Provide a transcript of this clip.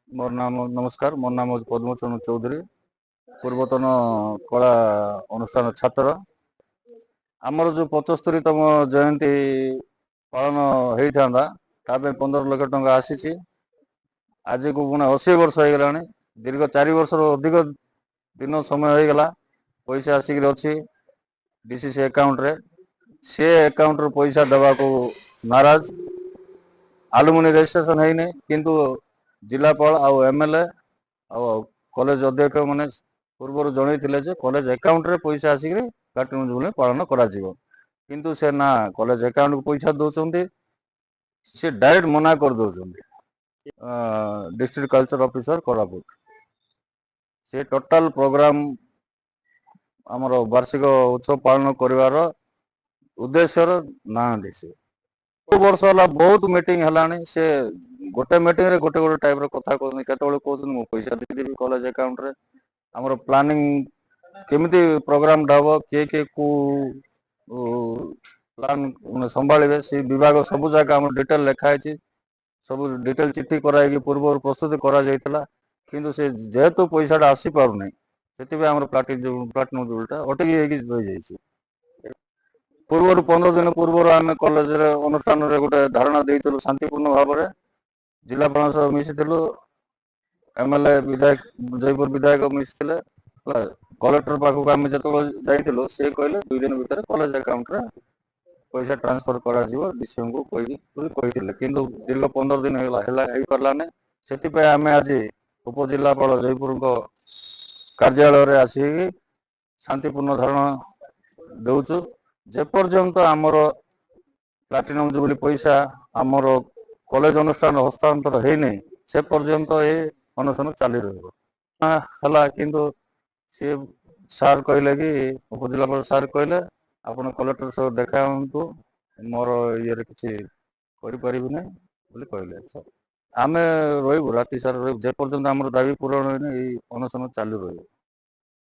मोर नाम नमस्कार मोर नाम हूँ पद्मचरण चौधरी पूर्वतन कला अनुष्ठान छात्र आमर जो 75तम जयंती पालन होता 15 लाख टंका आसी आज को पुणे 80 वर्ष हो गला दीर्घ 4 वर्ष अधिक दिन समय हो गला पैसा आसिक अच्छी डीसीसी अकाउंट रे से अकाउंट रो पैसा देवा को नाराज आलुमिनी रजिस्ट्रेशन है नहीं किंतु जिलापाल आउ एमएलए आउ कॉलेज अध्यक्ष माने पूर्व जन कॉलेज अकाउंट रे पैसा आसिक कार्टून जुबली पालन करा किंतु से ना कॉलेज अकाउंट को पैसा दौरान से डायरेक्ट मना कर दौरान डिस्ट्रिक्ट कल्चर ऑफिसर कोरापुट से टोटाल प्रोग्राम आमर वार्षिक उत्सव पालन कर उद्देश्य ना से वर्ष है बहुत मीटिंग है से गोटे मीटिंग रे गोटे गोटे टाइप कथा कहते केतबेले कहते मो पैसा देदेवी कॉलेज अकाउंट रे हमर प्लानिंग केमिति प्रोग्राम हम किए किए को प्लान संभाळे से विभाग सब जगह हम डिटेल लिखाई सब डिटेल चिठी कराई पूर्व प्रस्तुति करा जायतला किंतु से जेहेतु पैसा आसी पारुनै सेति बे हमर प्लाटिनम जुबलीटा अटकी रही जाइए पूर्व 15 दिन पूर्व आम कॉलेज अनुष्ठान गोटे धारणा देलु शांतिपूर्ण भाव में जिलापाल सह मिशिलु एमएलए विधायक जयपुर विधायक मिशिले कलेक्टर पाखक आम जो जाइलु सी कहले 2 दिन भितर कॉलेज अकाउंट रे पैसा ट्रांसफर करा जीवो डीसीएम को कही किंतु दीर्घ 15 दिन पाराने से आम आज उपजिलापाल जयपुर कार्यालय रे आसी शांतिपूर्ण धारणा दौचु जेपर्यंत आमर प्लाटिनम जुबली पैसा आमर कॉलेज अनुष्ठान हस्तांतर है नहीं से पर्यंत ये अनुष्ठान चली रहा किंतु सी सार कहले कि उपजिलापाल सार कहले आपण कलेक्टर सह देखा मोर ये किसी कहले आम रही राति सारा जेपर्यंत आम दाबी पूरण होनी अनुष्ठान चालू रही।